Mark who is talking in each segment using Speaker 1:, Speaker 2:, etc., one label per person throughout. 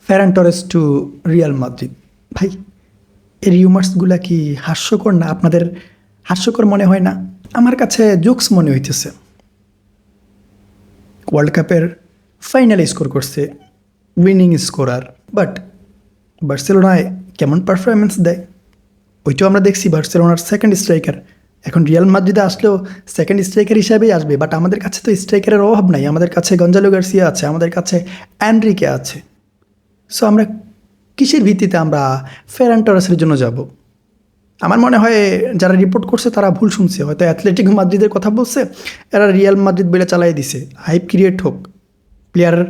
Speaker 1: Ferran Torres to Real Madrid. ভাই, এই রিউমার্সগুলা কি হাস্যকর না? আপনাদের হাস্যকর মনে হয় না? আমার কাছে জোকস মনে হইতেছে। ওয়ার্ল্ড কাপের ফাইনালে স্কোর করছে, উইনিং স্কোরার, বাট বার্সেলোনায় কেমন পারফরমেন্স দেয় ওইটাও আমরা দেখছি। বার্সেলোনার সেকেন্ড স্ট্রাইকার এখন রিয়াল মাদ্রিদে আসলেও সেকেন্ড স্ট্রাইকার হিসাবেই আসবে, বাট আমাদের কাছে তো স্ট্রাইকারের অভাব নাই। আমাদের কাছে গঞ্জালো গার্সিয়া আছে, আমাদের কাছে অ্যান্ড্রিকে আছে। সো আমরা কিসের ভিত্তিতে আমরা ফেরান টরেসের জন্য যাব? আমার মনে হয় যারা রিপোর্ট করছে তারা ভুল শুনছে। হয়তো অ্যাথলেটিকো মাদ্রিদের কথা বলছে, এরা রিয়াল মাদ্রিদ বলে চালাই দিছে, হাইপ ক্রিয়েট হোক, প্লেয়ারের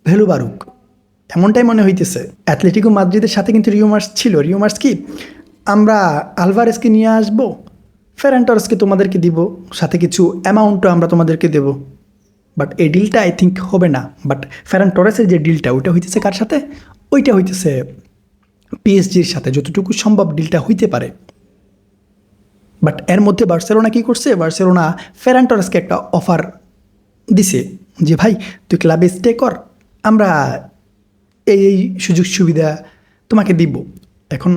Speaker 1: ভ্যালু বাড়ুক, এমনটাই মনে হইতেছে। অ্যাথলেটিকো মাদ্রিদের সাথে কিন্তু রিউমার্স ছিল। রিউমার্স কি? আমরা আলভারেজকে নিয়ে আসবো, ফেরান টরেসকে তোমাদেরকে দিব, সাথে কিছু অ্যামাউন্টও আমরা তোমাদেরকে দেব। বাট এই ডিলটা আই থিঙ্ক হবে না। বাট ফেরান টরেসের যে ডিলটা, ওইটা হইতেছে কার সাথে? ওইটা হইতেছে পিএসজির সাথে, যতটুকু সম্ভব ডিলটা হইতে পারে। বাট এর মধ্যে বার্সেলোনা কী করছে? বার্সেলোনা ফেরান টরেসকে একটা অফার দিছে যে ভাই তুই ক্লাবে স্টে কর, আমরা এই সুযোগ সুবিধা তোমাকে দিব। এখন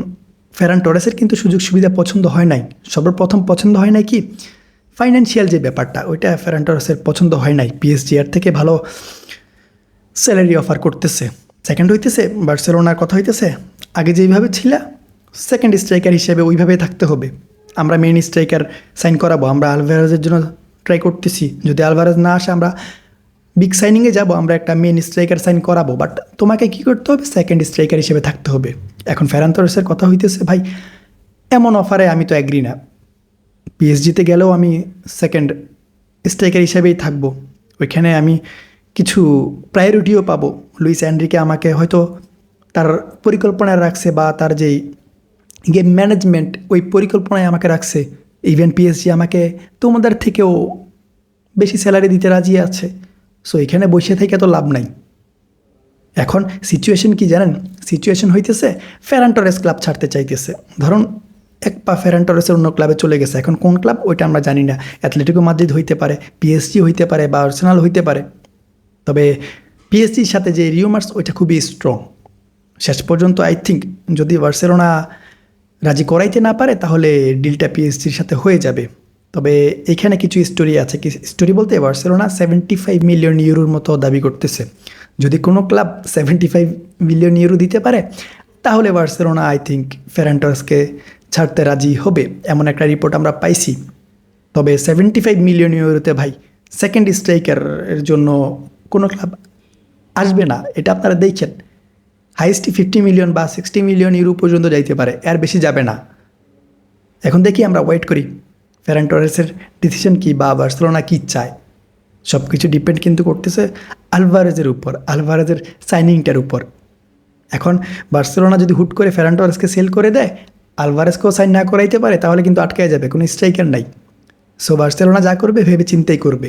Speaker 1: ফেরান টরেসের কিন্তু সুযোগ সুবিধা পছন্দ হয় নাই। সর্বপ্রথম পছন্দ হয় নাই কি? ফাইন্যান্সিয়াল যে ব্যাপারটা, ওইটা ফেরান টরেসের পছন্দ হয় নাই। পিএসজি এর থেকে ভালো স্যালারি অফার করতেছে। সেকেন্ড হইতেছে বার্সেলোনার কথা হইতেছে, আগে যেইভাবে ছিল সেকেন্ড স্ট্রাইকার হিসেবে ওইভাবেই থাকতে হবে। আমরা মেইন স্ট্রাইকার সাইন করাবো, আমরা আলভারেজের জন্য ট্রাই করতেছি। যদি আলভারেজ না আসে আমরা বিগ সাইনিংয়ে যাব, আমরা একটা মেইন স্ট্রাইকার সাইন করাবো, বাট তোমাকে কী করতে হবে? সেকেন্ড স্ট্রাইকার হিসেবে থাকতে হবে। এখন ফেরান টরেসের কথা হইতেছে, ভাই এমন অফারে আমি তো অ্যাগ্রি না। পিএসজিতে গেলেও আমি সেকেন্ড স্ট্রাইকার হিসেবেই থাকবো, ওইখানে আমি কিছু প্রায়োরিটিও পাবো। লুইস অ্যান্ড্রিকে আমাকে হয়তো তার পরিকল্পনায় রাখছে, বা তার যেই গেম ম্যানেজমেন্ট ওই পরিকল্পনায় আমাকে রাখছে। ইভেন পিএসজি আমাকে তোমাদের থেকেও বেশি স্যালারি দিতে রাজি আছে। সো এখানে বসে থেকে তো লাভ নাই। এখন সিচুয়েশন কি জানেন? সিচুয়েশন হইতেছে ফেরান টরেস ক্লাব ছাড়তে চাইতেছে। ধরুন এক পা ফেরান টরেসের অন্য ক্লাবে চলে গেছে, এখন কোন ক্লাব ওইটা আমরা জানি না। অ্যাথলেটিকো মাদ্রিদ হইতে পারে, পিএসজি হইতে পারে, বা আর্সেনাল হইতে পারে। তবে পিএসজির সাথে যে রিউমার্স ওইটা খুবই স্ট্রং। শেষ পর্যন্ত আই থিঙ্ক যদি বার্সেলোনা রাজি করাইতে না পারে তাহলে ডিলটা পিএসজির সাথে হয়ে যাবে। তবে এখানে কিছু স্টোরি আছে। কি স্টোরি বলতে, বার্সেলোনা 75 মিলিয়ন ইউরোর মতো দাবি করতেছে। যদি কোনো ক্লাব 75 মিলিয়ন ইউরো দিতে পারে তাহলে বার্সেলোনা আই থিঙ্ক ফেরান টরেসকে ছাড়তে রাজি হবে, এমন একটা রিপোর্ট আমরা পাইছি। তবে 75 মিলিয়ন ইউরোতে ভাই সেকেন্ড স্ট্রাইকারের জন্য কোনো ক্লাব আসবে না, এটা আপনারা দেখছেন। হাইয়েস্ট 50 মিলিয়ন বা 60 মিলিয়ন ইউরো পর্যন্ত যাইতে পারে, এর বেশি যাবে না। এখন দেখি, আমরা ওয়েট করি ফেরান টরেসের ডিসিশন কী, বা বার্সেলোনা কী চায়। সব কিছু ডিপেন্ড কিন্তু করতেছে আলভারেজের উপর, আলভারেজের সাইনিংটার উপর। এখন বার্সেলোনা যদি হুট করে ফেরান টরেসকে সেল করে দেয়, আলভারেজকেও সাইন না করাইতে পারে, তাহলে কিন্তু আটকে যাবে, কোনো স্ট্রাইকার নাই। সো বার্সেলোনা যা করবে ভেবে চিন্তাই করবে।